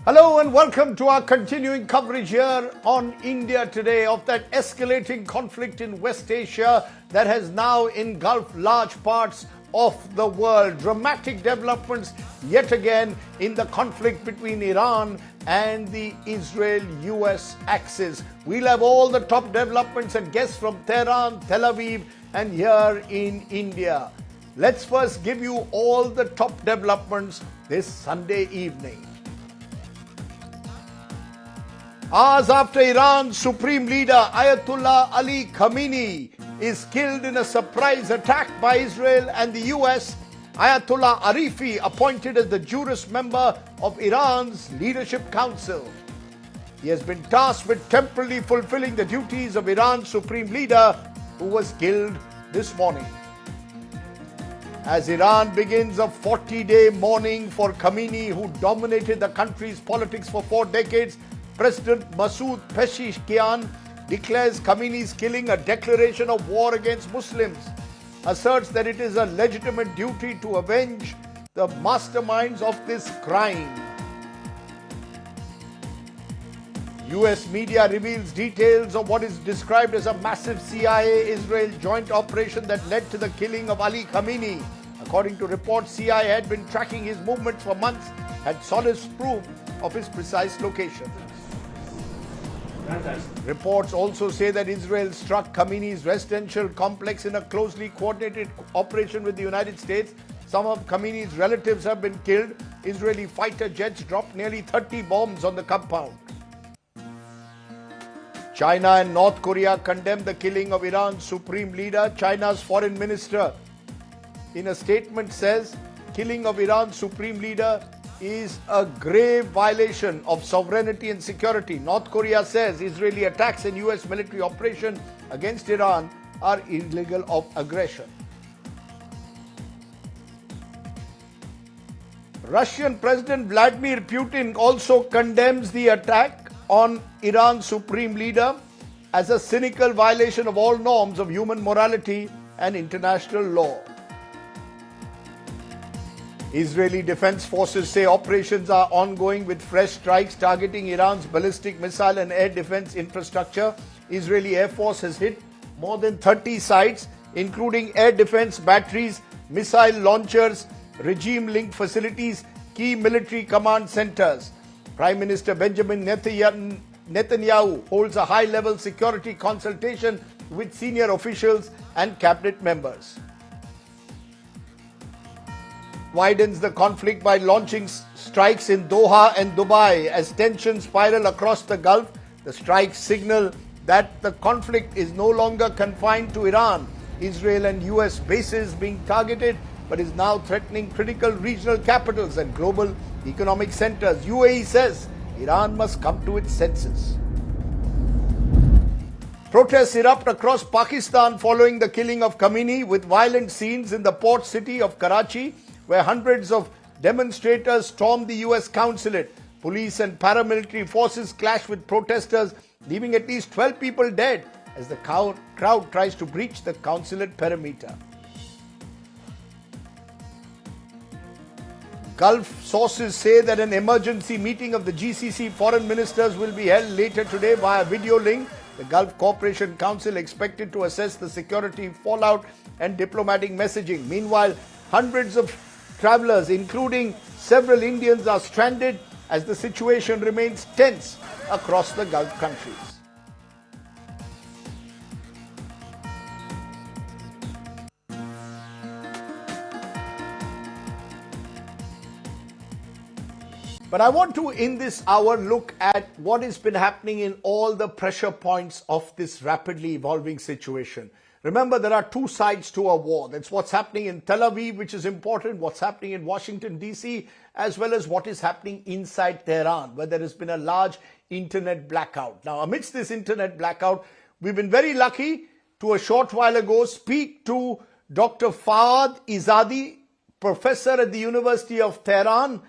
Hello and welcome to our continuing coverage here on India Today of that escalating conflict in West Asia that has now engulfed large parts of the world. Dramatic developments yet again in the conflict between Iran and the Israel-US axis. We'll have all the top developments and guests from Tehran, Tel Aviv and here in India. Let's first give you all the top developments this Sunday evening. Hours after Iran's Supreme Leader Ayatollah Ali Khamenei is killed in a surprise attack by Israel and the US, Ayatollah Arifi appointed as the jurist member of Iran's Leadership Council. He has been tasked with temporarily fulfilling the duties of Iran's Supreme Leader, who was killed this morning. As Iran begins a 40-day mourning for Khamenei, who dominated the country's politics for 4 decades, President Massoud Pezeshkian declares Khamenei's killing a declaration of war against Muslims, asserts that it is a legitimate duty to avenge the masterminds of this crime. US media reveals details of what is described as a massive CIA-Israel joint operation that led to the killing of Ali Khamenei. According to reports, CIA had been tracking his movements for months, had solid proof of his precise location. Reports also say that Israel struck Khamenei's residential complex in a closely coordinated operation with the United States. Some of Khamenei's relatives have been killed. Israeli fighter jets dropped nearly 30 bombs on the compound. China and North Korea condemned the killing of Iran's supreme leader. China's foreign minister in a statement says killing of Iran's supreme leader is a grave violation of sovereignty and security. North Korea says Israeli attacks and US military operation against Iran are illegal of aggression. Russian President Vladimir Putin also condemns the attack on Iran's supreme leader as a cynical violation of all norms of human morality and international law. Israeli defense forces say operations are ongoing with fresh strikes targeting Iran's ballistic missile and air defense infrastructure. Israeli Air Force has hit more than 30 sites, including air defense batteries, missile launchers, regime-linked facilities, key military command centers. Prime Minister Benjamin Netanyahu holds a high-level security consultation with senior officials and cabinet members. Widens the conflict by launching strikes in Doha and Dubai as tensions spiral across the Gulf. The strikes signal that the conflict is no longer confined to Iran. Israel and US bases being targeted, but is now threatening critical regional capitals and global economic centers. UAE says Iran must come to its senses. Protests erupt across Pakistan following the killing of Khamenei, with violent scenes in the port city of Karachi, where hundreds of demonstrators stormed the US consulate. Police and paramilitary forces clash with protesters, leaving at least 12 people dead as the crowd tries to breach the consulate perimeter. Gulf sources say that an emergency meeting of the GCC foreign ministers will be held later today via video link. The Gulf Cooperation Council expected to assess the security fallout and diplomatic messaging. Meanwhile, hundreds of travelers, including several Indians, are stranded as the situation remains tense across the Gulf countries. But I want to, in this hour, look at what has been happening in all the pressure points of this rapidly evolving situation. Remember, there are two sides to a war. That's what's happening in Tel Aviv, which is important, what's happening in Washington, D.C., as well as what is happening inside Tehran, where there has been a large internet blackout. Now, amidst this internet blackout, we've been very lucky to a short while ago speak to Dr. Fahad Izadi, professor at the University of Tehran.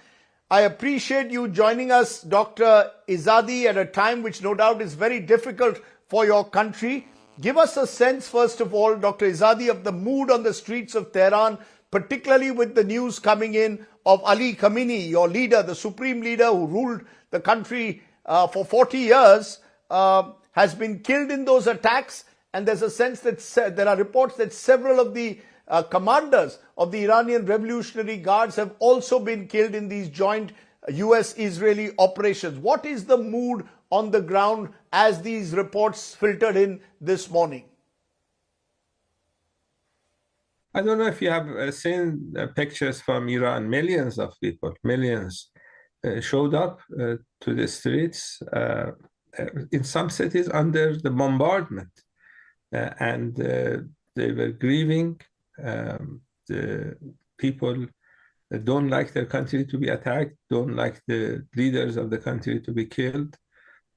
I appreciate you joining us, Dr. Izadi, at a time which no doubt is very difficult for your country. Give us a sense, first of all, Dr. Izadi, of the mood on the streets of Tehran, particularly with the news coming in of Ali Khamenei, your leader, the supreme leader who ruled the country for 40 years, has been killed in those attacks. And there's a sense that there are reports that several of the commanders of the Iranian Revolutionary Guards have also been killed in these joint US-Israeli operations. What is the mood on the ground as these reports filtered in this morning? I don't know if you have seen pictures from Iran. Millions of people, millions, showed up to the streets in some cities under the bombardment. And they were grieving. The people don't like their country to be attacked, don't like the leaders of the country to be killed.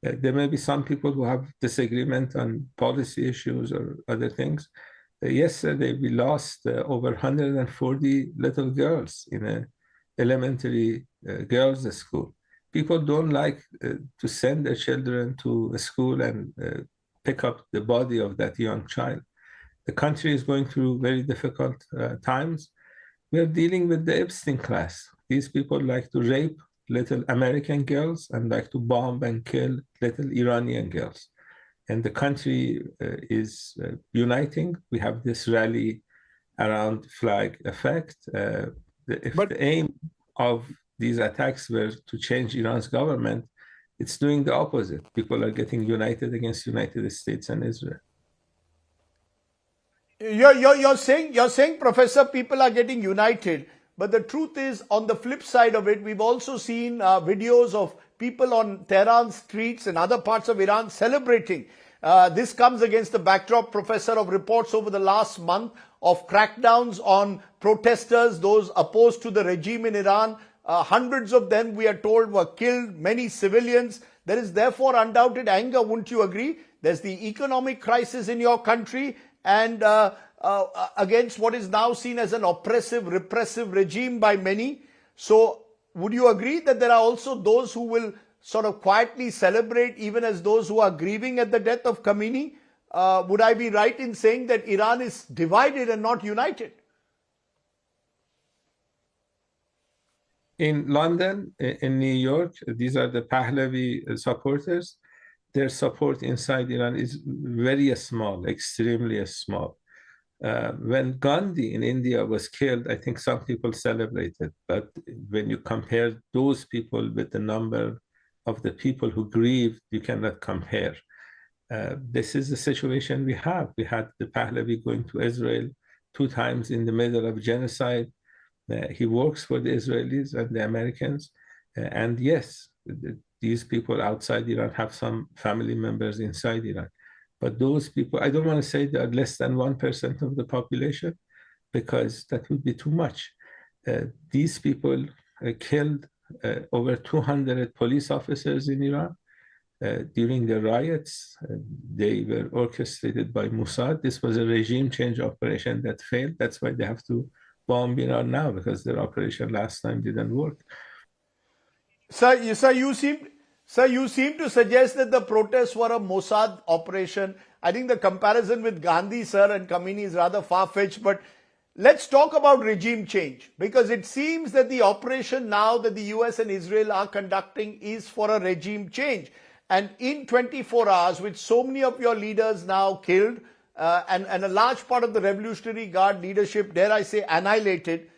There may be some people who have disagreement on policy issues or other things. Yesterday, we lost over 140 little girls in an elementary girls' school. People don't like to send their children to a school and pick up the body of that young child. The country is going through very difficult times. We are dealing with the Epstein class. These people like to rape little American girls and like to bomb and kill little Iranian girls. And the country is uniting. We have this rally around flag effect. If the aim of these attacks were to change Iran's government, it's doing the opposite. People are getting united against United States and Israel. You're saying, Professor, people are getting united. But the truth is, on the flip side of it, we've also seen videos of people on Tehran streets and other parts of Iran celebrating. This comes against the backdrop, Professor, of reports over the last month of crackdowns on protesters, those opposed to the regime in Iran. Hundreds of them, we are told, were killed, many civilians. There is therefore undoubted anger, wouldn't you agree? There's the economic crisis in your country and against what is now seen as an oppressive, repressive regime by many. So would you agree that there are also those who will sort of quietly celebrate, even as those who are grieving at the death of Khamenei? Would I be right in saying that Iran is divided and not united? In London, in New York, these are the Pahlavi supporters. Their support inside Iran is very small, extremely small. When Gandhi in India was killed, I think some people celebrated. But when you compare those people with the number of the people who grieved, you cannot compare. This is the situation we have. We had the Pahlavi going to Israel 2 times in the middle of genocide. He works for the Israelis and the Americans. And yes, these people outside Iran have some family members inside Iran. But those people, I don't want to say they are less than 1% of the population, because that would be too much. These people killed over 200 police officers in Iran during the riots. They were orchestrated by Mossad. This was a regime change operation that failed. That's why they have to bomb Iran now, because their operation last time didn't work. Sir, you seem to suggest that the protests were a Mossad operation. I think the comparison with Gandhi, sir, and Khamenei is rather far-fetched. But let's talk about regime change, because it seems that the operation now that the US and Israel are conducting is for a regime change. And in 24 hours, with so many of your leaders now killed, and a large part of the Revolutionary Guard leadership, dare I say, annihilated,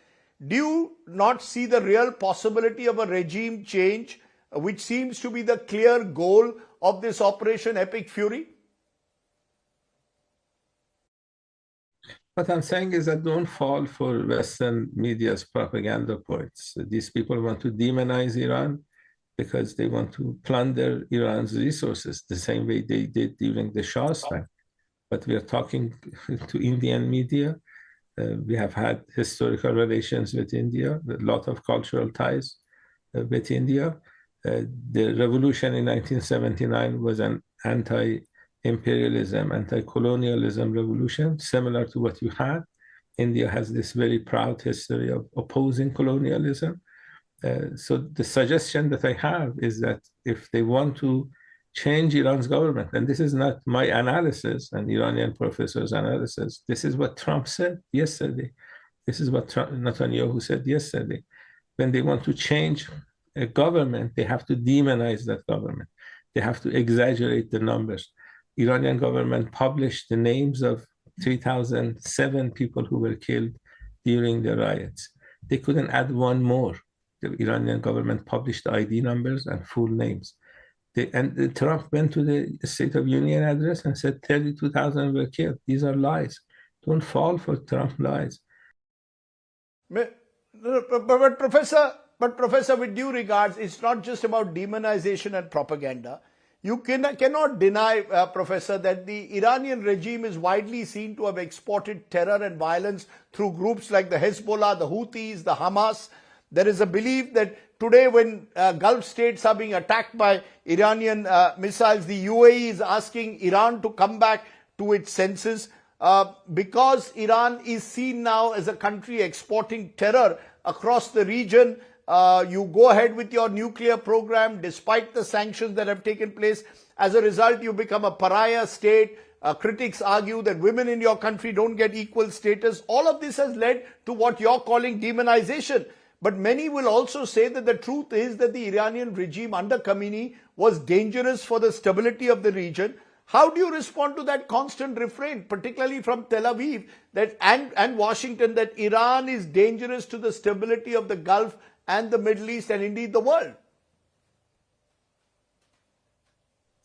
do you not see the real possibility of a regime change, which seems to be the clear goal of this Operation Epic Fury? What I'm saying is that don't fall for Western media's propaganda points. These people want to demonize Iran because they want to plunder Iran's resources the same way they did during the Shah's time. But we are talking to Indian media. We have had historical relations with India, a lot of cultural ties with India. The revolution in 1979 was an anti-imperialism, anti-colonialism revolution, similar to what you had. India has this very proud history of opposing colonialism. So the suggestion that I have is that if they want to change Iran's government, and this is not my analysis and Iranian professors' analysis, this is what Trump said yesterday. This is what Netanyahu said yesterday. When they want to change a government, they have to demonize that government. They have to exaggerate the numbers. Iranian government published the names of 3,007 people who were killed during the riots. They couldn't add one more. The Iranian government published the ID numbers and full names. Trump went to the State of Union address and said 32,000 were killed. These are lies. Don't fall for Trump lies. But Professor, with due regards, it's not just about demonization and propaganda. You cannot deny, Professor, that the Iranian regime is widely seen to have exported terror and violence through groups like the Hezbollah, the Houthis, the Hamas. There is a belief that today when Gulf states are being attacked by Iranian missiles, the UAE is asking Iran to come back to its senses because Iran is seen now as a country exporting terror across the region. You go ahead with your nuclear program despite the sanctions that have taken place. As a result, you become a pariah state. Critics argue that women in your country don't get equal status. All of this has led to what you're calling demonization. But many will also say that the truth is that the Iranian regime under Khamenei was dangerous for the stability of the region. How do you respond to that constant refrain, particularly from Tel Aviv and Washington, that Iran is dangerous to the stability of the Gulf and the Middle East and indeed the world?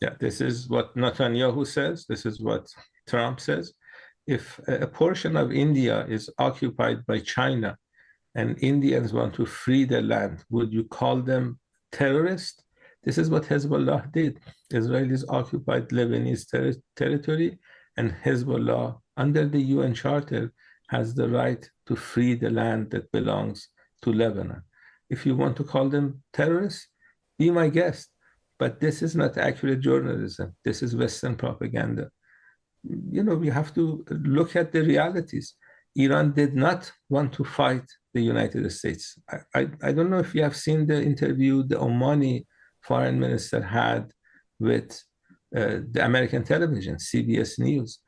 Yeah, this is what Netanyahu says. This is what Trump says. If a portion of India is occupied by China and Indians want to free their land, would you call them terrorists? This is what Hezbollah did. Israelis occupied Lebanese territory, and Hezbollah, under the UN Charter, has the right to free the land that belongs to Lebanon. If you want to call them terrorists, be my guest. But this is not accurate journalism. This is Western propaganda. You know, we have to look at the realities. Iran did not want to fight the United States. I don't know if you have seen the interview the Omani foreign minister had with the American television, CBS News.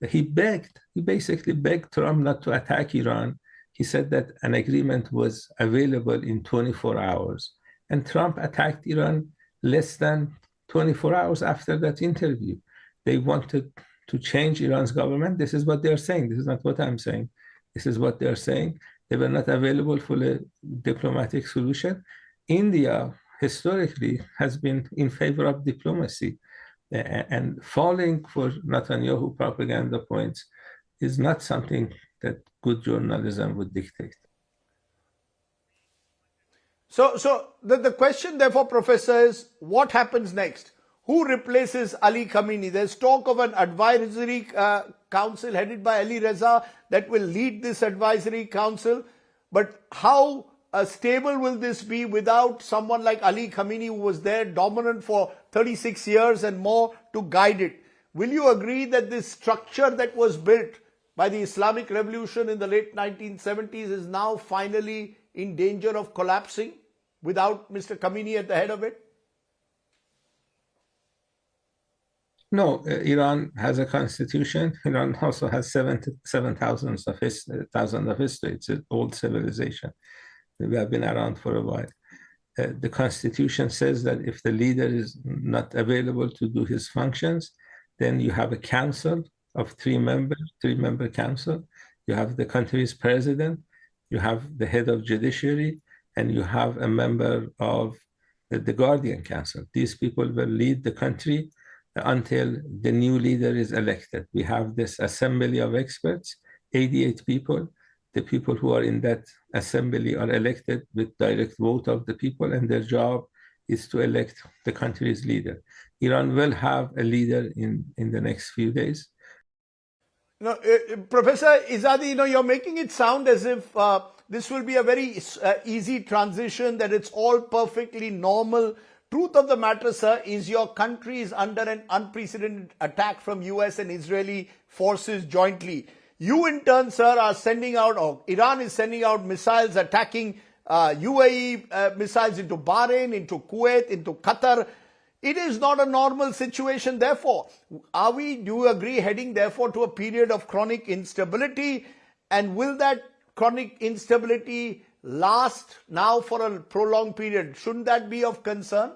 He basically begged Trump not to attack Iran. He said that an agreement was available in 24 hours. And Trump attacked Iran less than 24 hours after that interview. They wanted to change Iran's government. This is what they're saying. This is not what I'm saying. This is what they're saying. They were not available for a diplomatic solution. India, historically, has been in favor of diplomacy. And falling for Netanyahu propaganda points is not something that good journalism would dictate. So the question, therefore, Professor, is what happens next? Who replaces Ali Khamenei? There's talk of an advisory council headed by Ali Reza that will lead this advisory council. But how stable will this be without someone like Ali Khamenei, who was there dominant for 36 years and more, to guide it? Will you agree that this structure that was built by the Islamic Revolution in the late 1970s is now finally in danger of collapsing without Mr. Khamenei at the head of it? No, Iran has a constitution. Iran also has 7,000 of history. It's an old civilization. We have been around for a while. The constitution says that if the leader is not available to do his functions, then you have a council of three-member council. You have the country's president, you have the head of judiciary, and you have a member of the Guardian Council. These people will lead the country until the new leader is elected. We have this assembly of experts, 88 people. The people who are in that assembly are elected with direct vote of the people, and their job is to elect the country's leader. Iran will have a leader in the next few days. Professor Izadi, you're making it sound as if this will be a very easy transition, that it's all perfectly normal. Truth of the matter, sir, is your country is under an unprecedented attack from US and Israeli forces jointly. You in turn, sir, are sending out, or Iran is sending out missiles attacking UAE missiles into Bahrain, into Kuwait, into Qatar. It is not a normal situation, therefore. Do you agree, heading therefore to a period of chronic instability? And will that chronic instability last now for a prolonged period? Shouldn't that be of concern?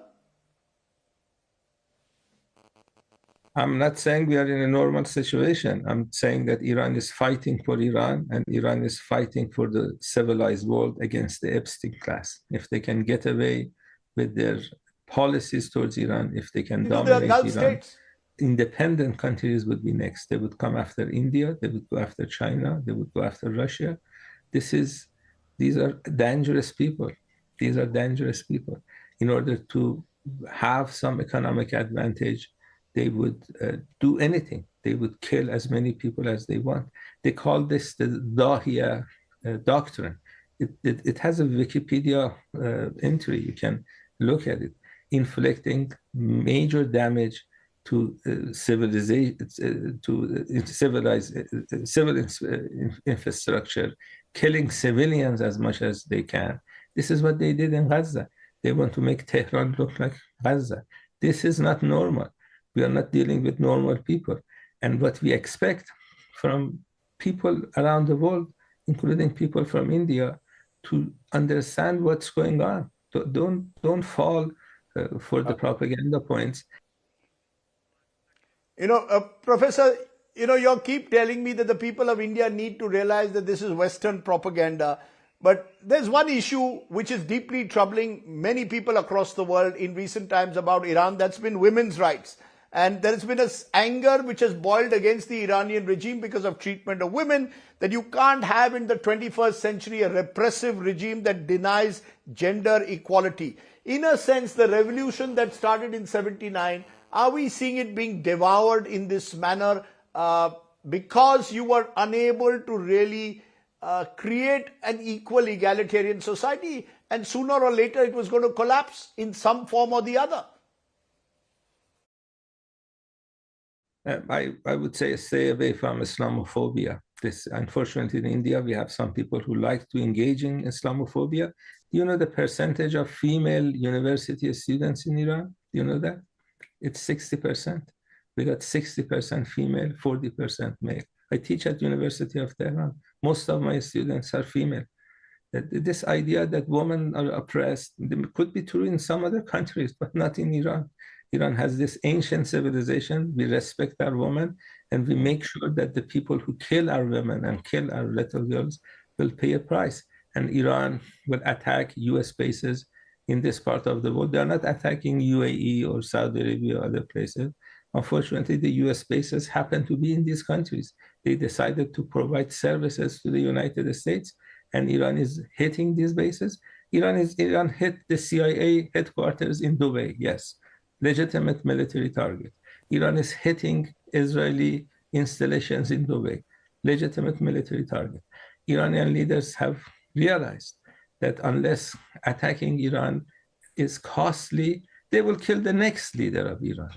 I'm not saying we are in a normal situation. I'm saying that Iran is fighting for Iran, and Iran is fighting for the civilized world against the Epstein class. If they can get away with their policies towards Iran, if they can dominate Gulf Iran, states. independent countries would be next. They would come after India, they would go after China, they would go after Russia. These are dangerous people. These are dangerous people. In order to have some economic advantage, they would do anything. They would kill as many people as they want. They call this the Dahiya doctrine. It has a Wikipedia entry. You can look at it. Inflicting major damage to civilization, to civilized civil infrastructure, killing civilians as much as they can. This is what they did in Gaza. They want to make Tehran look like Gaza. This is not normal. We are not dealing with normal people. And what we expect from people around the world, including people from India, to understand what's going on. Don't fall for the propaganda points. Professor, you keep telling me that the people of India need to realize that this is Western propaganda. But there's one issue which is deeply troubling many people across the world in recent times about Iran. That's been women's rights. And there has been an anger which has boiled against the Iranian regime because of treatment of women, that you can't have in the 21st century a repressive regime that denies gender equality. In a sense, the revolution that started in 79, are we seeing it being devoured in this manner because you were unable to really create an equal egalitarian society, and sooner or later it was going to collapse in some form or the other? I would say stay away from Islamophobia. Unfortunately, in India, we have some people who like to engage in Islamophobia. Do you know the percentage of female university students in Iran? Do you know that? It's 60%. We got 60% female, 40% male. I teach at University of Tehran. Most of my students are female. This idea that women are oppressed could be true in some other countries, but not in Iran. Iran has this ancient civilization. We respect our women, and we make sure that the people who kill our women and kill our little girls will pay a price. And Iran will attack US bases in this part of the world. They are not attacking UAE or Saudi Arabia or other places. Unfortunately, the US bases happen to be in these countries. They decided to provide services to the United States, and Iran is hitting these bases. Iran hit the CIA headquarters in Dubai, yes. Legitimate military target. Iran is hitting Israeli installations in Dubai, legitimate military target. Iranian leaders have realized that unless attacking Iran is costly, they will kill the next leader of Iran.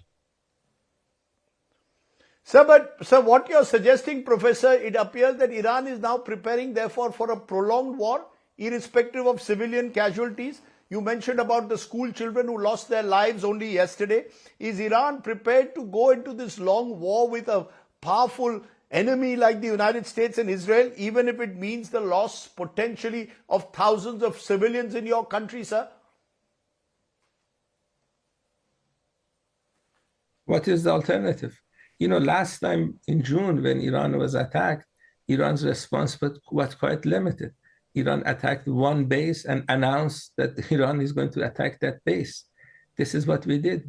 Sir, what you're suggesting, Professor, it appears that Iran is now preparing, therefore, for a prolonged war, irrespective of civilian casualties. You mentioned about the school children who lost their lives only yesterday. Is Iran prepared to go into this long war with a powerful enemy like the United States and Israel, even if it means the loss potentially of thousands of civilians in your country, sir? What is the alternative? Last time in June when Iran was attacked, Iran's response was quite limited. Iran attacked one base and announced that Iran is going to attack that base. This is what we did.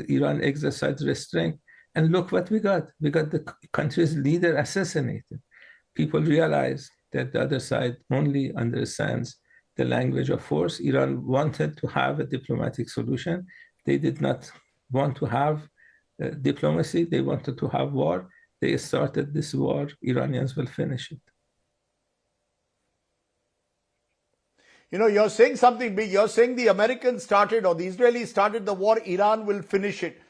Iran exercised restraint. And look what we got. We got the country's leader assassinated. People realized that the other side only understands the language of force. Iran wanted to have a diplomatic solution. They did not want to have diplomacy. They wanted to have war. They started this war. Iranians will finish it. You're saying something big. You're saying the Americans started or the Israelis started the war, Iran will finish it.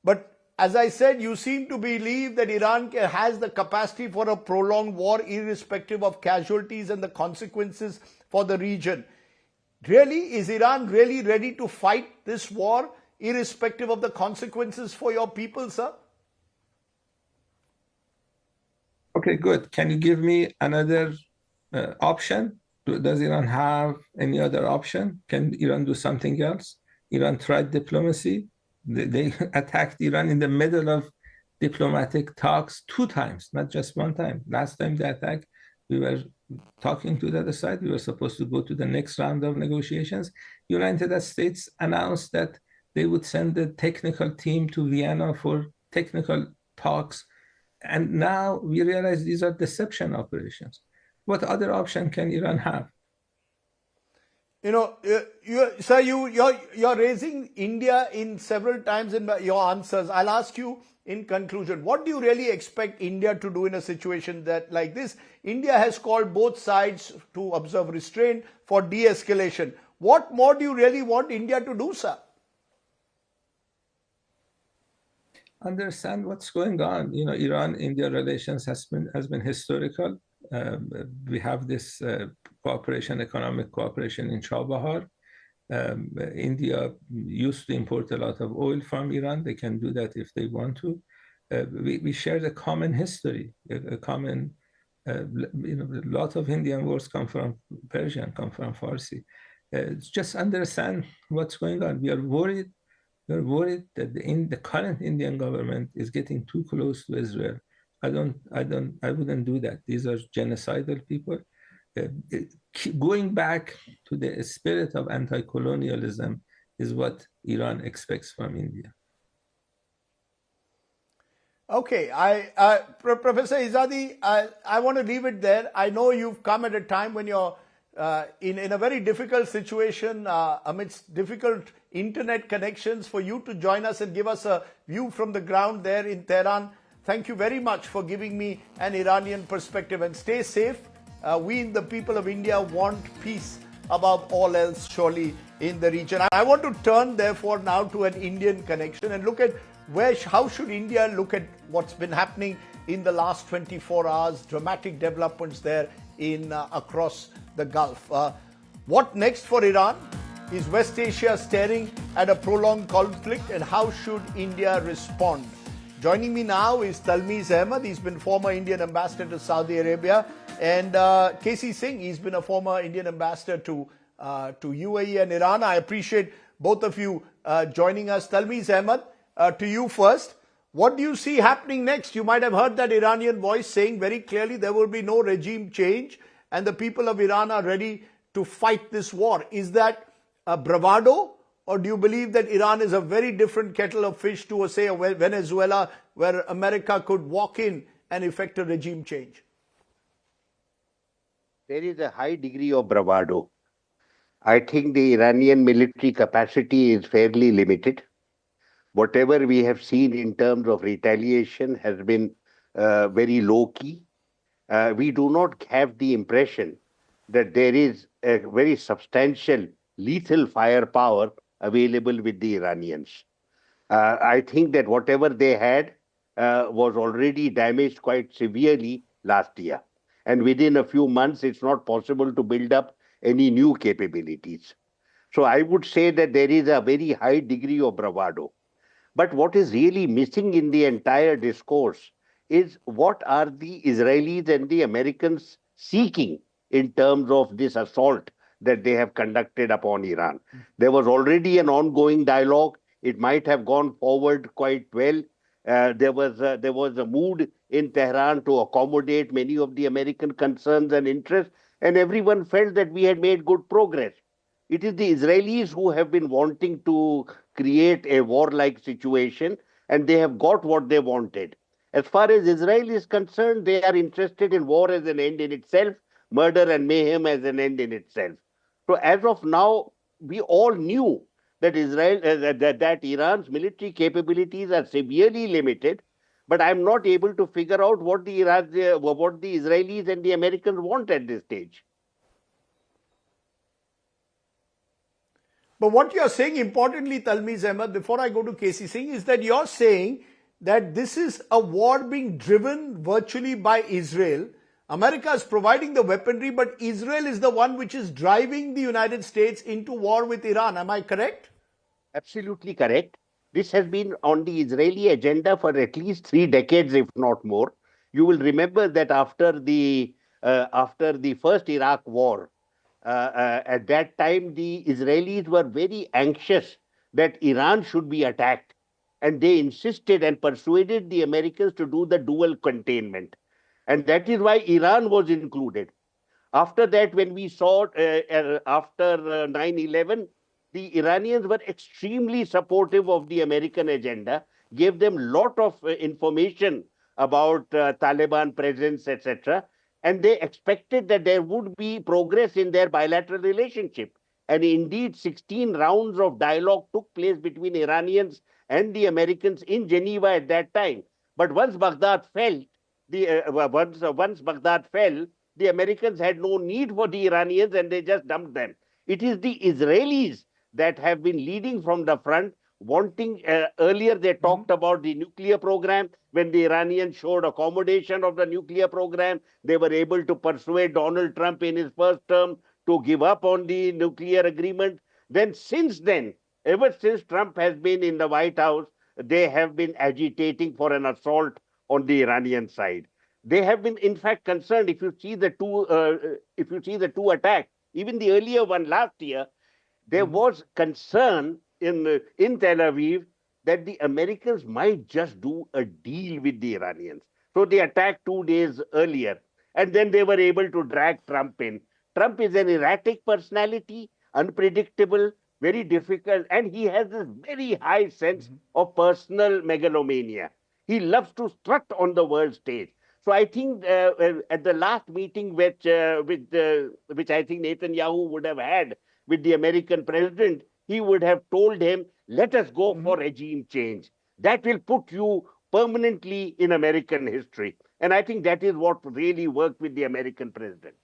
But as I said, you seem to believe that Iran has the capacity for a prolonged war, irrespective of casualties and the consequences for the region. Really, is Iran really ready to fight this war, irrespective of the consequences for your people, sir? Okay, good. Can you give me another option? Does Iran have any other option? Can Iran do something else? Iran tried diplomacy. They attacked Iran in the middle of diplomatic talks 2 times, not just 1 time. Last time they attacked, we were talking to the other side. We were supposed to go to the next round of negotiations. United States announced that they would send a technical team to Vienna for technical talks. And now we realize these are deception operations. What other option can Iran have? You know, sir, you're raising India in several times in your answers. I'll ask you in conclusion, what do you really expect India to do in a situation that like this? India has called both sides to observe restraint for de-escalation. What more do you really want India to do, sir? Understand what's going on. You know, Iran-India relations has been historical. We have this cooperation, economic cooperation in Chabahar. India used to import a lot of oil from Iran. They can do that if they want to. We share a common history, a common, a lot of Indian words come from Persian, come from Farsi. Just understand what's going on. We are worried. We're worried that the current Indian government is getting too close to Israel. I wouldn't do that. These are genocidal people. Going back to the spirit of anti-colonialism is what Iran expects from India. Okay, Professor Izadi, I want to leave it there. I know you've come at a time when you're in a very difficult situation amidst difficult internet connections. For you to join us and give us a view from the ground there in Tehran. Thank you very much for giving me an Iranian perspective, and stay safe. We, the people of India, want peace above all else, surely, in the region. I want to turn, therefore, now to an Indian connection and look at how should India look at what's been happening in the last 24 hours, dramatic developments there in across the Gulf. What next for Iran? Is West Asia staring at a prolonged conflict, and how should India respond? Joining me now is Talmiz Ahmed. He's been former Indian ambassador to Saudi Arabia, and K.C. Singh. He's been a former Indian ambassador to UAE and Iran. I appreciate both of you joining us. Talmiz Ahmed, to you first. What do you see happening next? You might have heard that Iranian voice saying very clearly there will be no regime change, and the people of Iran are ready to fight this war. Is that a bravado? Or do you believe that Iran is a very different kettle of fish to, say, a Venezuela, where America could walk in and effect a regime change? There is a high degree of bravado. I think the Iranian military capacity is fairly limited. Whatever we have seen in terms of retaliation has been very low-key. We do not have the impression that there is a very substantial lethal firepower available with the Iranians. I think that whatever they had was already damaged quite severely last year. And within a few months, it's not possible to build up any new capabilities. So I would say that there is a very high degree of bravado. But what is really missing in the entire discourse is what are the Israelis and the Americans seeking in terms of this assault that they have conducted upon Iran. There was already an ongoing dialogue. It might have gone forward quite well. There was a mood in Tehran to accommodate many of the American concerns and interests, and everyone felt that we had made good progress. It is the Israelis who have been wanting to create a warlike situation, and they have got what they wanted. As far as Israel is concerned, they are interested in war as an end in itself, murder and mayhem as an end in itself. So as of now, we all knew that that Iran's military capabilities are severely limited, but I'm not able to figure out what the Israelis and the Americans want at this stage. But what you're saying, importantly, Talmiz Ahmed, before I go to K.C. Singh, is that you're saying that this is a war being driven virtually by Israel. America is providing the weaponry, but Israel is the one which is driving the United States into war with Iran. Am I correct? Absolutely correct. This has been on the Israeli agenda for at least 3 decades, if not more. You will remember that after the first Iraq war, At that time, the Israelis were very anxious that Iran should be attacked. And they insisted and persuaded the Americans to do the dual containment. And that is why Iran was included. After that, when we saw after 9/11, the Iranians were extremely supportive of the American agenda, gave them lot of information about Taliban presence, etc. And they expected that there would be progress in their bilateral relationship. And indeed, 16 rounds of dialogue took place between Iranians and the Americans in Geneva at that time. But once Baghdad fell, once Baghdad fell, the Americans had no need for the Iranians and they just dumped them. It is the Israelis that have been leading from the front, wanting, earlier they talked about the nuclear program. When the Iranians showed accommodation of the nuclear program, they were able to persuade Donald Trump in his first term to give up on the nuclear agreement. Then since then, ever since Trump has been in the White House, they have been agitating for an assault on the Iranian side. They have been, in fact, concerned. If you see the two attacks, even the earlier one last year, there was concern in Tel Aviv that the Americans might just do a deal with the Iranians. So they attacked 2 days earlier, and then they were able to drag Trump in. Trump is an erratic personality, unpredictable, very difficult, and he has this very high sense of personal megalomania. He loves to strut on the world stage. So I think at the last meeting which I think Netanyahu would have had with the American president, he would have told him, let us go for regime change. That will put you permanently in American history. And I think that is what really worked with the American president.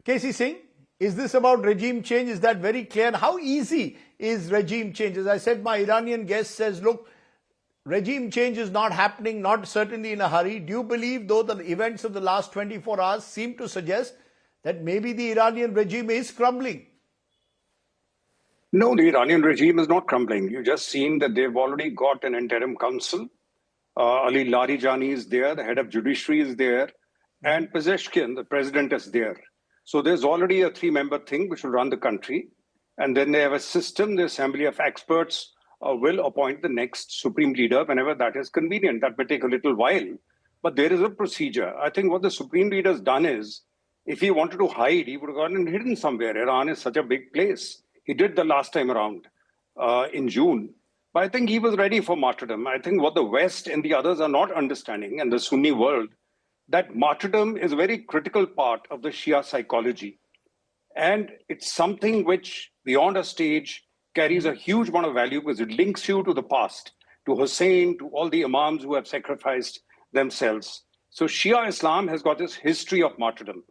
KC Singh, is this about regime change? Is that very clear? And how easy is regime change? As I said, my Iranian guest says, look, regime change is not happening, not certainly in a hurry. Do you believe, though, that the events of the last 24 hours seem to suggest that maybe the Iranian regime is crumbling? No, the Iranian regime is not crumbling. You've just seen that they've already got an interim council. Ali Larijani is there, the head of judiciary is there, and Pezeshkian, the president, is there. So there's already a 3-member thing which will run the country. And then they have a system, the assembly of experts will appoint the next supreme leader whenever that is convenient. That may take a little while, but there is a procedure. I think what the supreme leader has done is, if he wanted to hide, he would have gone and hidden somewhere. Iran is such a big place. He did the last time around in June. But I think he was ready for martyrdom. I think what the West and the others are not understanding, and the Sunni world, that martyrdom is a very critical part of the Shia psychology. And it's something which, beyond a stage, carries a huge amount of value because it links you to the past, to Hussein, to all the imams who have sacrificed themselves. So Shia Islam has got this history of martyrdom.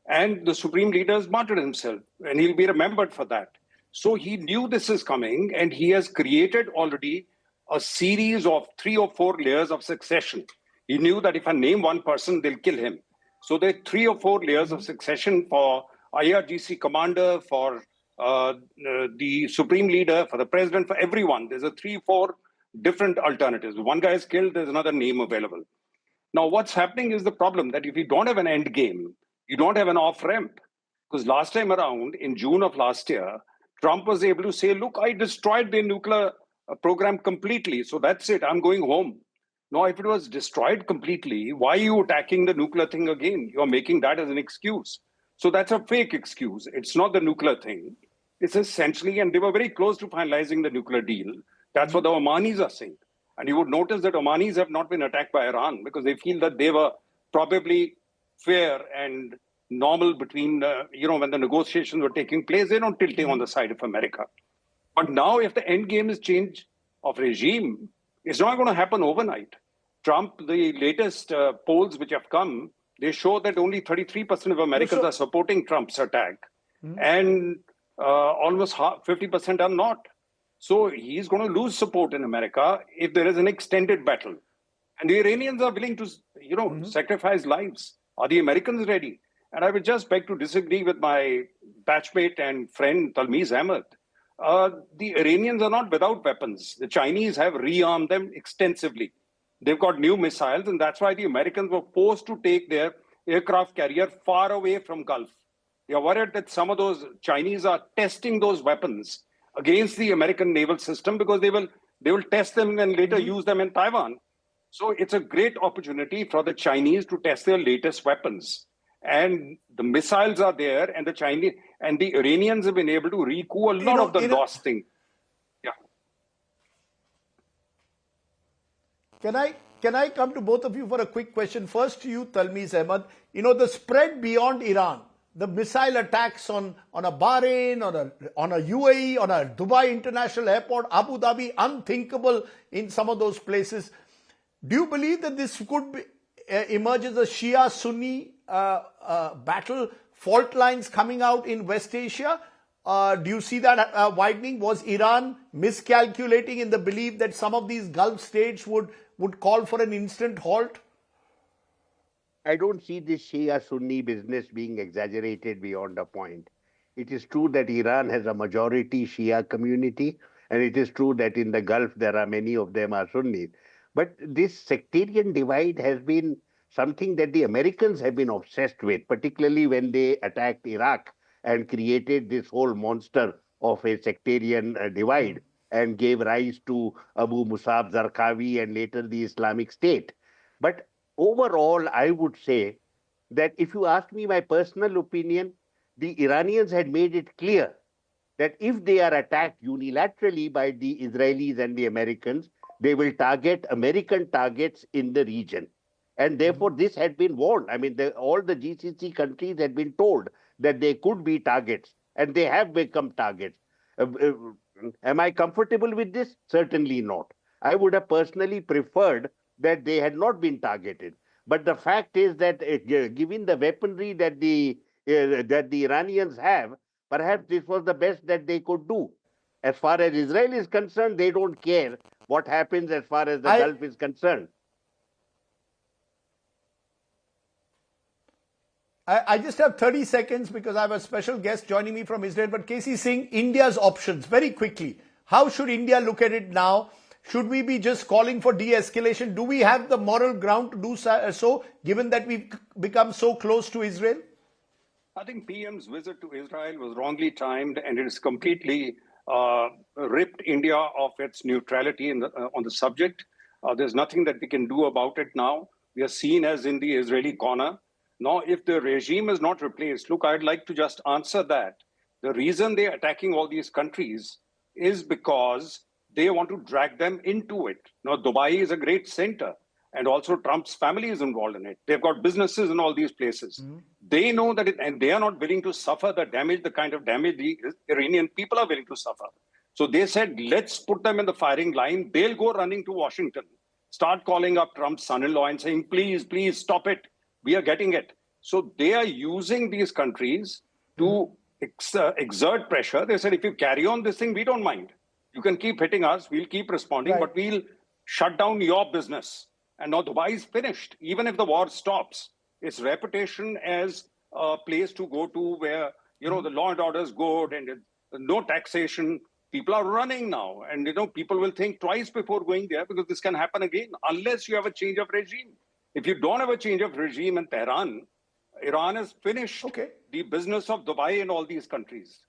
And the supreme leader has martyred himself, and he'll be remembered for that. So he knew this is coming, and he has created already a series of 3 or 4 layers of succession. He knew that if I name one person, they'll kill him. So there are 3 or 4 layers of succession for IRGC commander, for the supreme leader, for the president, for everyone. There's a 3-4 different alternatives. One guy is killed, there's another name available. Now, what's happening is the problem that if you don't have an end game, you don't have an off-ramp. Because last time around, in June of last year, Trump was able to say, look, I destroyed the nuclear program completely. So that's it, I'm going home. Now, if it was destroyed completely, why are you attacking the nuclear thing again? You're making that as an excuse. So that's a fake excuse. It's not the nuclear thing. It's essentially, and they were very close to finalizing the nuclear deal. That's what the Omanis are saying. And you would notice that Omanis have not been attacked by Iran because they feel that they were probably fair and normal between, when the negotiations were taking place. They're not tilting on the side of America. But now if the end game is change of regime, it's not going to happen overnight. Trump, the latest polls which have come, they show that only 33% of Americans are supporting Trump's attack. And almost 50% are not. So he's going to lose support in America if there is an extended battle. And the Iranians are willing to, sacrifice lives. Are the Americans ready? And I would just beg to disagree with my batchmate and friend Talmiz Ahmed. The Iranians are not without weapons. The Chinese have rearmed them extensively. They've got new missiles, and that's why the Americans were forced to take their aircraft carrier far away from Gulf. They are worried that some of those Chinese are testing those weapons against the American naval system because they will test them and later use them in Taiwan. So it's a great opportunity for the Chinese to test their latest weapons. And the missiles are there, and the Chinese and the Iranians have been able to recoup a lot of the lost thing. Yeah. Can I come to both of you for a quick question? First to you, Talmiz Ahmed. The spread beyond Iran, the missile attacks on a Bahrain, on a UAE, on a Dubai International Airport, Abu Dhabi, unthinkable in some of those places. Do you believe that this could emerge as a Shia-Sunni battle, fault lines coming out in West Asia? Do you see that widening? Was Iran miscalculating in the belief that some of these Gulf states would call for an instant halt? I don't see this Shia-Sunni business being exaggerated beyond a point. It is true that Iran has a majority Shia community, and it is true that in the Gulf there are many of them are Sunnis. But this sectarian divide has been something that the Americans have been obsessed with, particularly when they attacked Iraq and created this whole monster of a sectarian divide and gave rise to Abu Musab Zarqawi and later the Islamic State. But overall, I would say that if you ask me my personal opinion, the Iranians had made it clear that if they are attacked unilaterally by the Israelis and the Americans, they will target American targets in the region. And therefore, this had been warned. I mean, all the GCC countries had been told that they could be targets, and they have become targets. Am I comfortable with this? Certainly not. I would have personally preferred that they had not been targeted. But the fact is that given the weaponry that the Iranians have, perhaps this was the best that they could do. As far as Israel is concerned, they don't care what happens as far as the Gulf is concerned. I just have 30 seconds because I have a special guest joining me from Israel. But KC Singh, India's options, very quickly. How should India look at it now? Should we be just calling for de-escalation? Do we have the moral ground to do so, given that we've become so close to Israel? I think PM's visit to Israel was wrongly timed, and it has completely ripped India of its neutrality on the subject. There's nothing that we can do about it now. We are seen as in the Israeli corner. Now, if the regime is not replaced, look, I'd like to just answer that. The reason they're attacking all these countries is because they want to drag them into it. Now, Dubai is a great center, and also Trump's family is involved in it. They've got businesses in all these places. They know that, and they are not willing to suffer the damage, the kind of damage the Iranian people are willing to suffer. So they said, let's put them in the firing line. They'll go running to Washington, start calling up Trump's son-in-law and saying, please, please stop it. We are getting it. So they are using these countries to exert pressure. They said, if you carry on this thing, we don't mind. You can keep hitting us. We'll keep responding, but we'll shut down your business. And now Dubai is finished. Even if the war stops, its reputation as a place to go to where, the law and order is good and no taxation. People are running now. And, people will think twice before going there because this can happen again unless you have a change of regime. If you don't have a change of regime in Tehran, Iran has finished the business of Dubai and all these countries.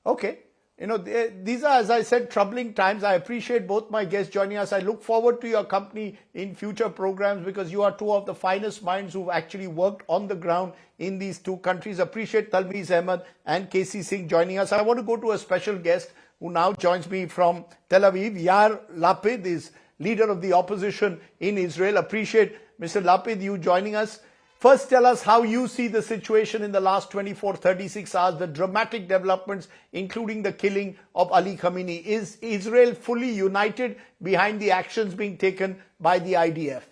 Okay. These are, as I said, troubling times. I appreciate both my guests joining us. I look forward to your company in future programs because you are two of the finest minds who've actually worked on the ground in these two countries. Appreciate Talmiz Ahmed and KC Singh joining us. I want to go to a special guest who now joins me from Tel Aviv. Yair Lapid is leader of the opposition in Israel. Appreciate, Mr. Lapid, you joining us. First, tell us how you see the situation in the last 24, 36 hours, the dramatic developments, including the killing of Ali Khamenei. Is Israel fully united behind the actions being taken by the IDF?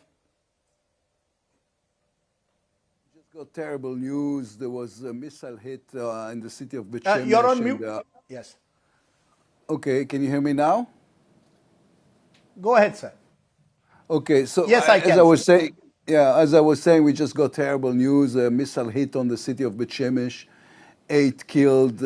Just got terrible news. There was a missile hit in the city of Beit Shemesh. You're on mute. Yes. Okay, can you hear me now? Go ahead, sir. Okay, so yes, I can. As I was saying, we just got terrible news. A missile hit on the city of Beit Shemesh, 8 killed,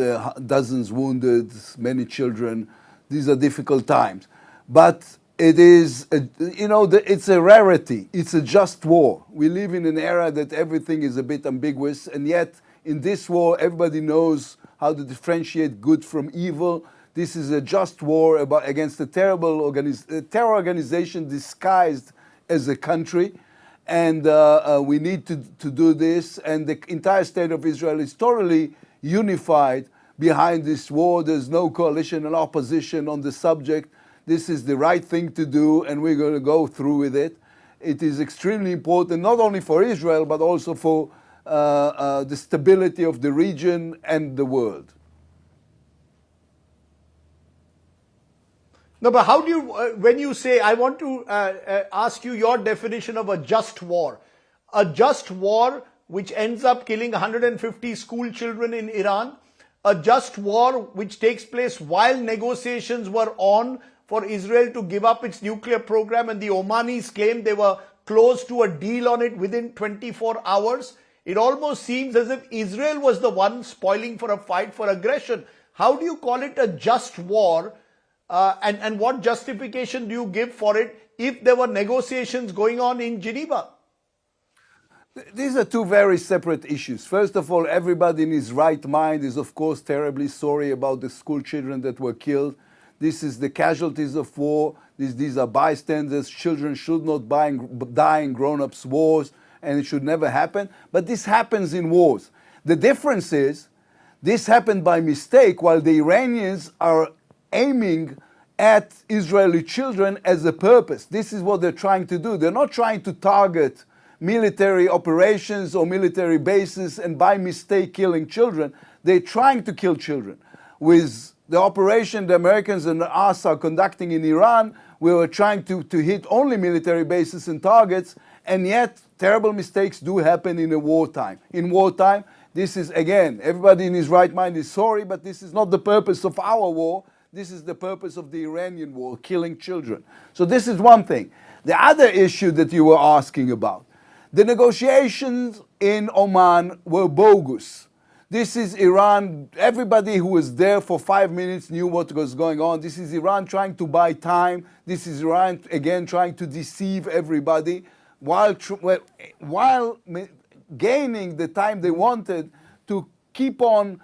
dozens wounded, many children. These are difficult times. But It is, it's a rarity. It's a just war. We live in an era that everything is a bit ambiguous, and yet in this war, everybody knows how to differentiate good from evil. This is a just war against a terrible terror organization disguised as a country, and we need to do this. And the entire state of Israel is totally unified behind this war. There's no coalition and opposition on the subject. This is the right thing to do, and we're going to go through with it. It is extremely important, not only for Israel, but also for the stability of the region and the world. No, but how do you, when you say, I want to ask you your definition of a just war which ends up killing 150 school children in Iran, a just war which takes place while negotiations were on for Israel to give up its nuclear program, and the Omanis claimed they were close to a deal on it within 24 hours. It almost seems as if Israel was the one spoiling for a fight for aggression. How do you call it a just war? And what justification do you give for it if there were negotiations going on in Geneva? These are two very separate issues. First of all, everybody in his right mind is, of course, terribly sorry about the school children that were killed. This is the casualties of war. These are bystanders. Children should not die in grown-ups' wars, and it should never happen. But this happens in wars. The difference is, this happened by mistake, while the Iranians are aiming at Israeli children as a purpose. This is what they're trying to do. They're not trying to target military operations or military bases and by mistake killing children. They're trying to kill children. With the operation the Americans and us are conducting in Iran, we were trying to hit only military bases and targets, and yet terrible mistakes do happen in a wartime. In wartime, this is, again, everybody in his right mind is sorry, but this is not the purpose of our war. This is the purpose of the Iranian war, killing children. So this is one thing. The other issue that you were asking about, the negotiations in Oman were bogus. This is Iran. Everybody who was there for 5 minutes knew what was going on. This is Iran trying to buy time. This is Iran, again, trying to deceive everybody while gaining the time they wanted to keep on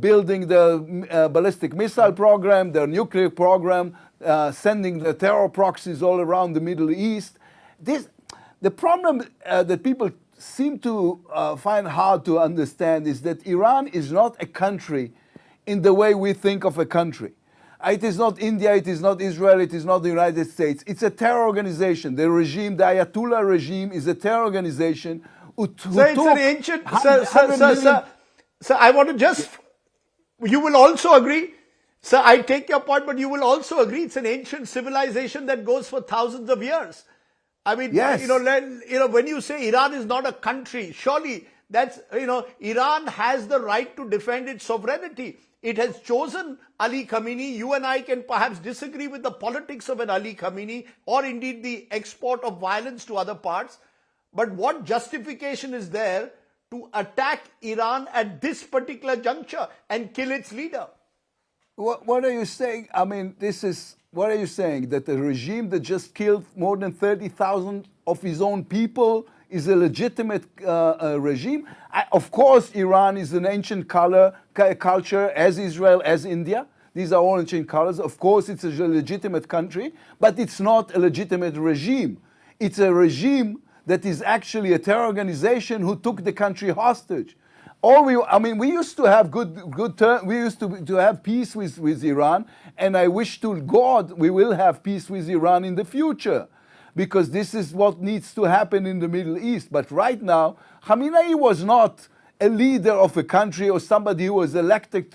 building the ballistic missile program, their nuclear program, sending the terror proxies all around the Middle East. The problem that people seem to find hard to understand is that Iran is not a country in the way we think of a country. It is not India, it is not Israel, it is not the United States. It's a terror organization. The regime, the Ayatollah regime, is a terror organization who Sir, it's an ancient... Sir, I want to just... You will also agree... Sir, I take your point, but you will also agree it's an ancient civilization that goes for thousands of years. I mean, yes. When you say Iran is not a country, surely that's, Iran has the right to defend its sovereignty. It has chosen Ali Khamenei. You and I can perhaps disagree with the politics of an Ali Khamenei or indeed the export of violence to other parts. But what justification is there to attack Iran at this particular juncture and kill its leader? What are you saying? I mean, what are you saying? That a regime that just killed more than 30,000 of his own people is a legitimate regime? Of course, Iran is an ancient culture, as Israel, as India. These are all ancient colors. Of course, it's a legitimate country, but it's not a legitimate regime. It's a regime that is actually a terror organization who took the country hostage. We used to have we used to have peace with Iran, and I wish to God we will have peace with Iran in the future, because this is what needs to happen in the Middle East. But right now, Khamenei was not a leader of a country or somebody who was elected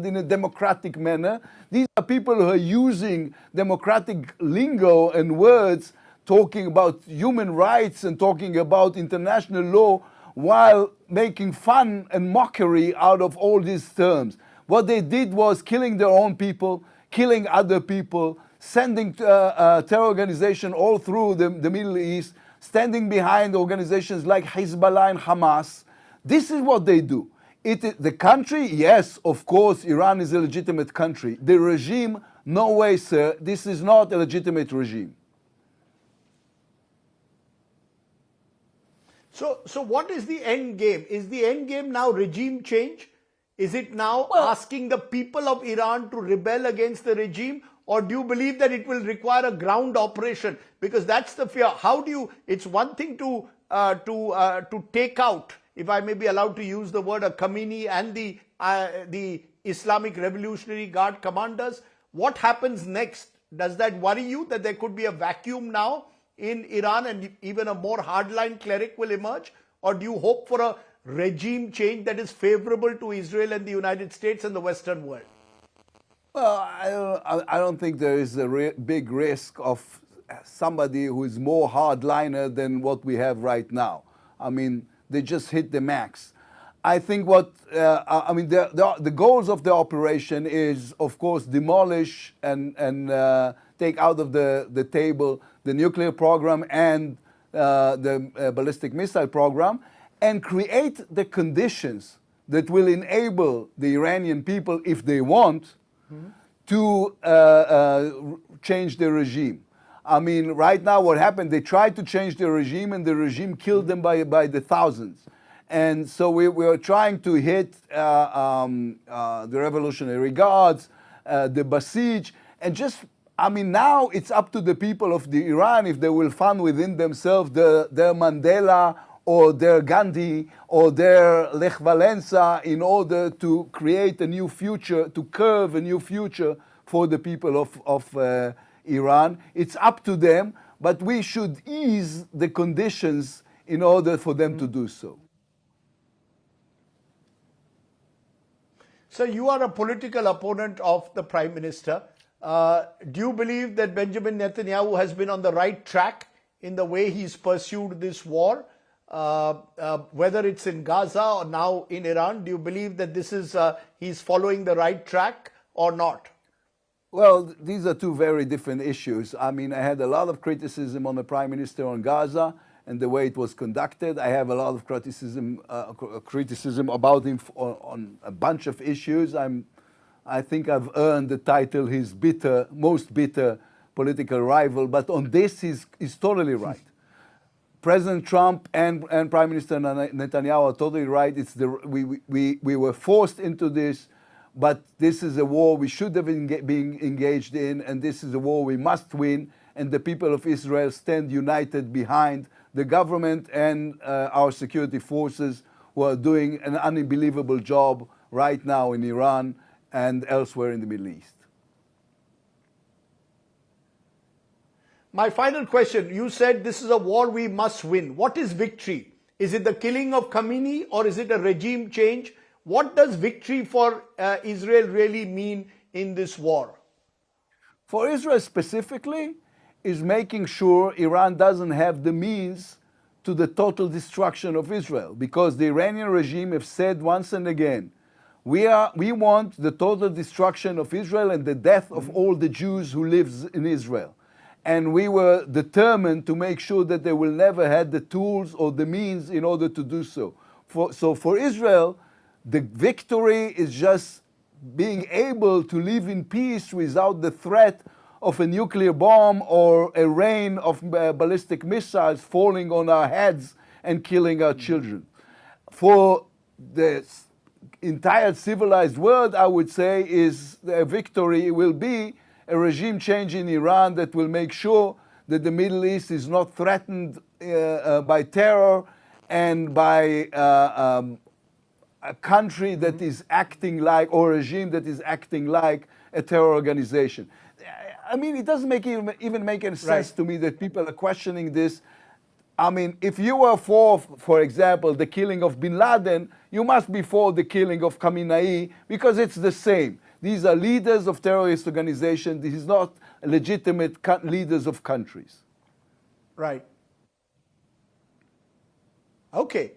in a democratic manner. These are people who are using democratic lingo and words, talking about human rights and talking about international law, while making fun and mockery out of all these terms. What they did was killing their own people, killing other people, sending terror organizations all through the Middle East, standing behind organizations like Hezbollah and Hamas. This is what they do. The country, yes, of course, Iran is a legitimate country. The regime, No way, sir. This is not a legitimate regime. So what is the end game? Is the end game now regime change? Is it now asking the people of Iran to rebel against the regime? Or do you believe that it will require a ground operation? Because that's the fear. How do you, it's one thing to take out, if I may be allowed to use the word, a Khamenei and the Islamic Revolutionary Guard commanders. What happens next? Does that worry you that there could be a vacuum now in Iran and even a more hardline cleric will emerge? Or do you hope for a regime change that is favorable to Israel and the United States and the Western world? Well, I don't think there is a big risk of somebody who is more hardliner than what we have right now. I mean, they just hit the max. I think the goals of the operation is, of course, demolish and take out of the table the nuclear program and the ballistic missile program, and create the conditions that will enable the Iranian people, if they want, to change the regime. I mean, right now what happened, they tried to change the regime and the regime killed them by the thousands. And so we are trying to hit the Revolutionary Guards, the Basij, and just, I mean, now it's up to the people of the Iran if they will find within themselves their Mandela or their Gandhi or their Lech Walesa in order to create a new future, to curve a new future for the people of Iran. It's up to them, but we should ease the conditions in order for them to do so. So you are a political opponent of the Prime Minister. Do you believe that Benjamin Netanyahu has been on the right track in the way he's pursued this war? Whether it's in Gaza or now in Iran, do you believe that this is he's following the right track or not? Well, these are two very different issues. I mean, I had a lot of criticism on the Prime Minister on Gaza and the way it was conducted. I have a lot of criticism about him on a bunch of issues. I think I've earned the title his most bitter political rival, but on this he's totally right. President Trump and Prime Minister Netanyahu are totally right. We were forced into this, but this is a war we should have been engaged in, and this is a war we must win, and the people of Israel stand united behind the government and our security forces, who are doing an unbelievable job right now in Iran and elsewhere in the Middle East. My final question, you said this is a war we must win. What is victory? Is it the killing of Khamenei or is it a regime change? What does victory for Israel really mean in this war? For Israel specifically, is making sure Iran doesn't have the means to the total destruction of Israel, because the Iranian regime have said once and again, we want the total destruction of Israel and the death of all the Jews who live in Israel. And we were determined to make sure that they will never have the tools or the means in order to do so. So for Israel, the victory is just being able to live in peace without the threat of a nuclear bomb or a rain of ballistic missiles falling on our heads and killing our children. For the entire civilized world, I would say, is the victory will be a regime change in Iran that will make sure that the Middle East is not threatened by terror and by a country that is acting like, or a regime that is acting like a terror organization. I mean, it doesn't even make any sense to me that people are questioning this. I mean, if you were for example, the killing of bin Laden, you must be for the killing of Khamenei, because it's the same. These are leaders of terrorist organizations. This is not legitimate leaders of countries. Right. Okay.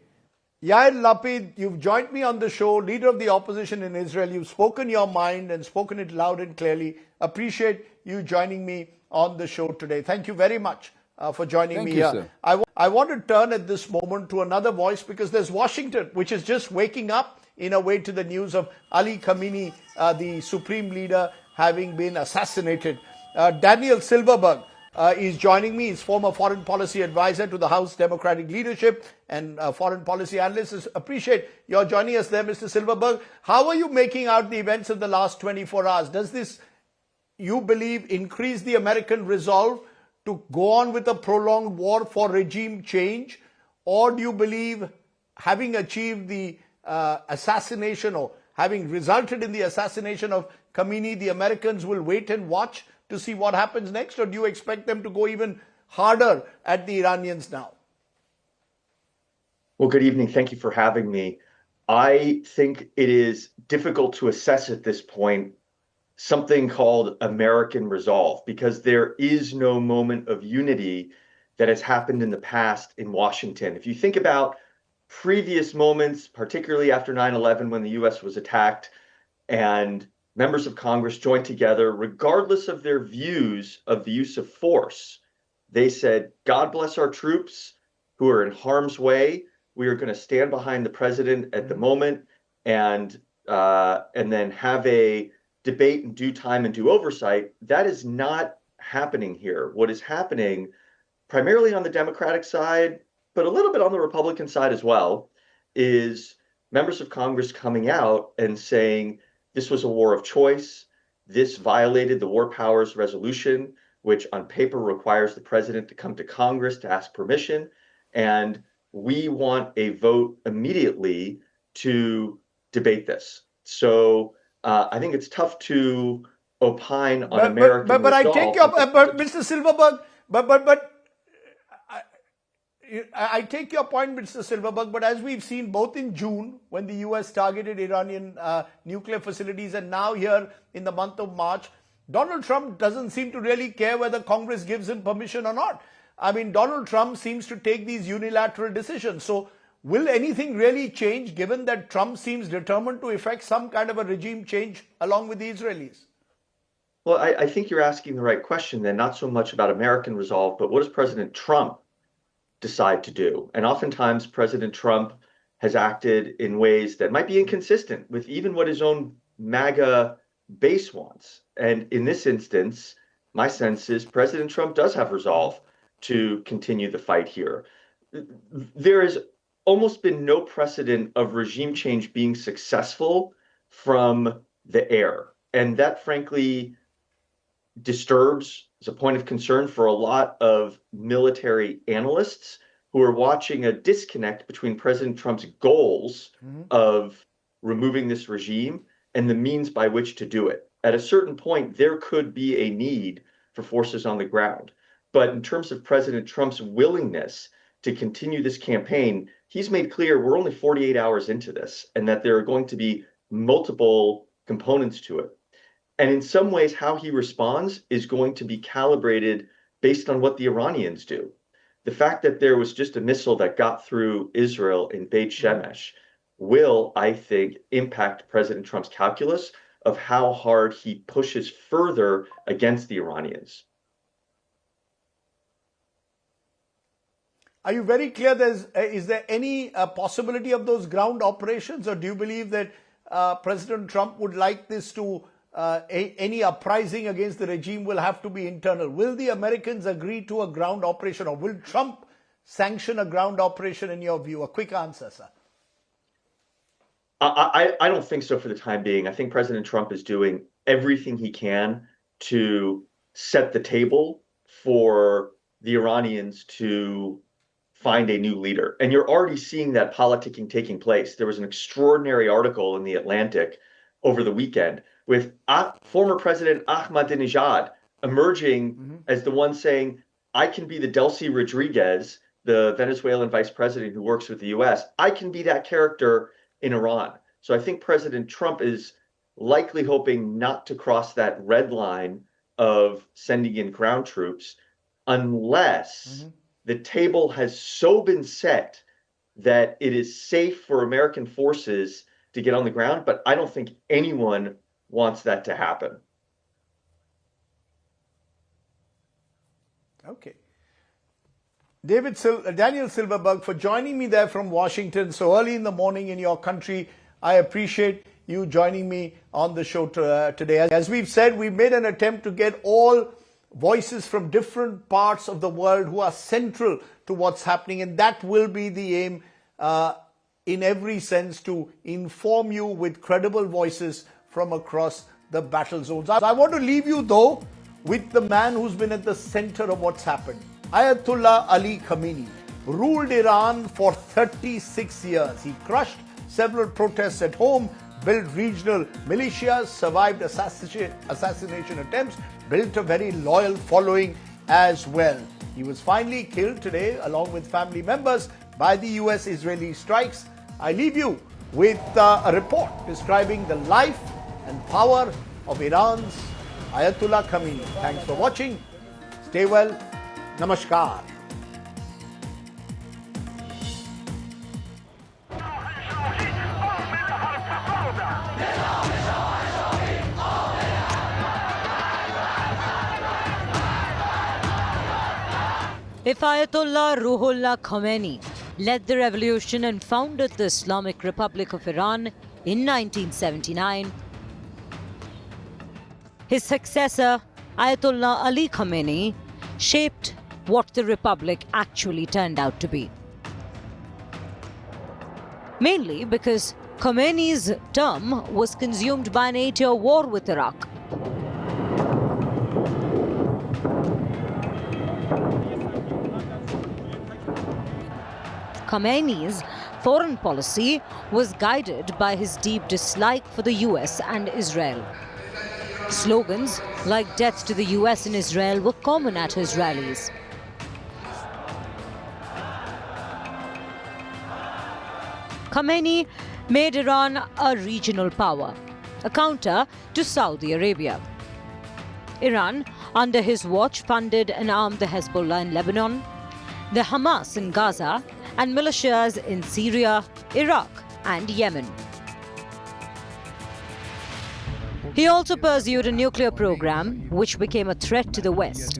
Yair Lapid, you've joined me on the show, leader of the opposition in Israel. You've spoken your mind and spoken it loud and clearly. Appreciate you joining me on the show today. Thank you very much for joining me here. Sir. I want to turn at this moment to another voice, because there's Washington, which is just waking up in a way to the news of Ali Khamenei, the supreme leader, having been assassinated. Daniel Silverberg is joining me. He's former foreign policy advisor to the House Democratic leadership and foreign policy analyst. Appreciate your joining us there, Mr. Silverberg. How are you making out the events of the last 24 hours? Does this, you believe, increase the American resolve to go on with a prolonged war for regime change? Or do you believe, having achieved the assassination or having resulted in the assassination of Khamenei, the Americans will wait and watch to see what happens next? Or do you expect them to go even harder at the Iranians now? Well, good evening. Thank you for having me. I think it is difficult to assess at this point something called American resolve, because there is no moment of unity that has happened in the past in Washington. If you think about previous moments, particularly after 9/11, when the US was attacked and members of Congress joined together, regardless of their views of the use of force, they said, God bless our troops who are in harm's way. We are going to stand behind the president at the moment and then have a debate in due time and due oversight. That is not happening here. What is happening, primarily on the Democratic side, but a little bit on the Republican side as well, is members of Congress coming out and saying this was a war of choice. This violated the War Powers Resolution, which on paper requires the president to come to Congress to ask permission. And we want a vote immediately to debate this. So I think it's tough to opine on American resolve. But I take your, Mr. Silverberg, I take your point, Mr. Silverberg, but as we've seen both in June, when the US targeted Iranian nuclear facilities, and now here in the month of March, Donald Trump doesn't seem to really care whether Congress gives him permission or not. I mean, Donald Trump seems to take these unilateral decisions. So will anything really change, given that Trump seems determined to effect some kind of a regime change along with the Israelis? Well, I think you're asking the right question then, not so much about American resolve, but what does President Trump decide to do? And oftentimes President Trump has acted in ways that might be inconsistent with even what his own MAGA base wants. And in this instance, my sense is President Trump does have resolve to continue the fight here. There has almost been no precedent of regime change being successful from the air. And that, frankly, disturbs, is a point of concern for a lot of military analysts who are watching a disconnect between President Trump's goals of removing this regime and the means by which to do it. At a certain point, there could be a need for forces on the ground. But in terms of President Trump's willingness to continue this campaign, he's made clear we're only 48 hours into this and that there are going to be multiple components to it. And in some ways, how he responds is going to be calibrated based on what the Iranians do. The fact that there was just a missile that got through Israel in Beit Shemesh will, I think, impact President Trump's calculus of how hard he pushes further against the Iranians. Are you very clear? Is there any possibility of those ground operations, or do you believe that President Trump would like this to, any uprising against the regime will have to be internal? Will the Americans agree to a ground operation, or will Trump sanction a ground operation in your view? A quick answer, sir. I don't think so for the time being. I think President Trump is doing everything he can to set the table for the Iranians to find a new leader. And you're already seeing that politicking taking place. There was an extraordinary article in The Atlantic over the weekend with former President Ahmadinejad emerging as the one saying, I can be the Delcy Rodriguez, the Venezuelan vice president who works with the US. I can be that character in Iran. So I think President Trump is likely hoping not to cross that red line of sending in ground troops unless the table has so been set that it is safe for American forces to get on the ground. But I don't think anyone wants that to happen. Okay. Daniel Silverberg, for joining me there from Washington so early in the morning in your country. I appreciate you joining me on the show today. As we've said, we've made an attempt to get all voices from different parts of the world who are central to what's happening, and that will be the aim in every sense, to inform you with credible voices from across the battle zones. I want to leave you though with the man who's been at the center of what's happened. Ayatollah Ali Khamenei ruled Iran for 36 years. He crushed several protests at home, built regional militias, survived assassination attempts, built a very loyal following as well. He was finally killed today, along with family members, by the US-Israeli strikes. I leave you with a report describing the life and power of Iran's Ayatollah Khamenei. Thanks for watching. Stay well. Namaskar. If Ayatollah Ruhollah Khamenei led the revolution and founded the Islamic Republic of Iran in 1979, his successor, Ayatollah Ali Khamenei, shaped what the Republic actually turned out to be. Mainly because Khamenei's term was consumed by an 8-year war with Iraq. Khamenei's foreign policy was guided by his deep dislike for the US and Israel. Slogans like "Death to the US and Israel" were common at his rallies. Khamenei made Iran a regional power, a counter to Saudi Arabia. Iran, under his watch, funded and armed the Hezbollah in Lebanon, the Hamas in Gaza, and militias in Syria, Iraq, and Yemen. He also pursued a nuclear program which became a threat to the West.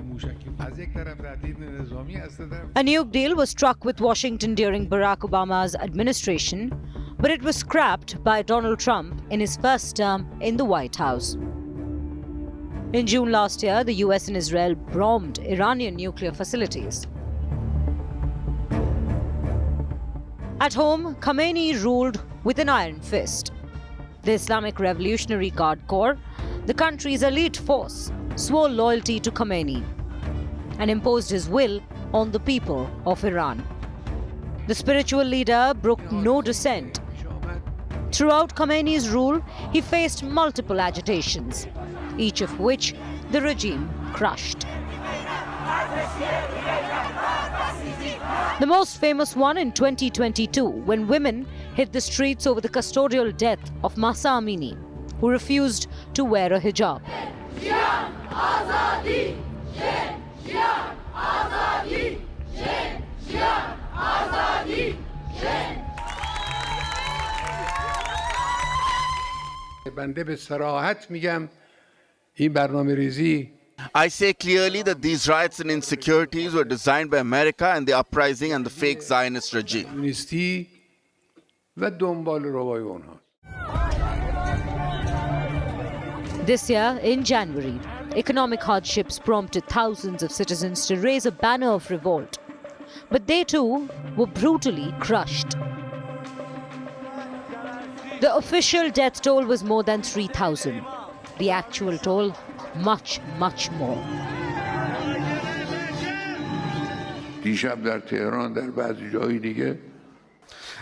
A nuke deal was struck with Washington during Barack Obama's administration, but it was scrapped by Donald Trump in his first term in the White House. In June last year, the US and Israel bombed Iranian nuclear facilities. At home, Khamenei ruled with an iron fist. The Islamic Revolutionary Guard Corps, the country's elite force, swore loyalty to Khamenei and imposed his will on the people of Iran. The spiritual leader broke no dissent. Throughout Khamenei's rule, he faced multiple agitations, each of which the regime crushed. The most famous one in 2022, when women hit the streets over the custodial death of Mahsa Amini, who refused to wear a hijab. بنده به صراحت میگم این برنامه‌ریزی I say clearly that these riots and insecurities were designed by America and the uprising and the fake Zionist regime. نیستی و دنبال روای اونها. This year, in January, economic hardships prompted thousands of citizens to raise a banner of revolt. But they too were brutally crushed. The official death toll was more than 3,000. The actual toll, much, much more. دیشب در تهران در بعضی جای دیگه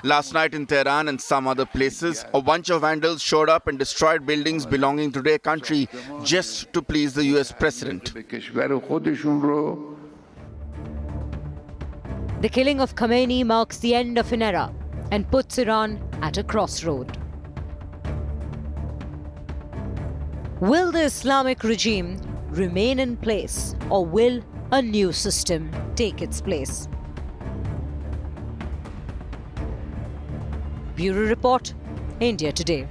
Last night in Tehran and some other places, a bunch of vandals showed up and destroyed buildings belonging to their country just to please the US president. به کشور خودشون رو The killing of Khamenei marks the end of an era and puts Iran at a crossroad. Will the Islamic regime remain in place, or will a new system take its place? Bureau Report, India Today.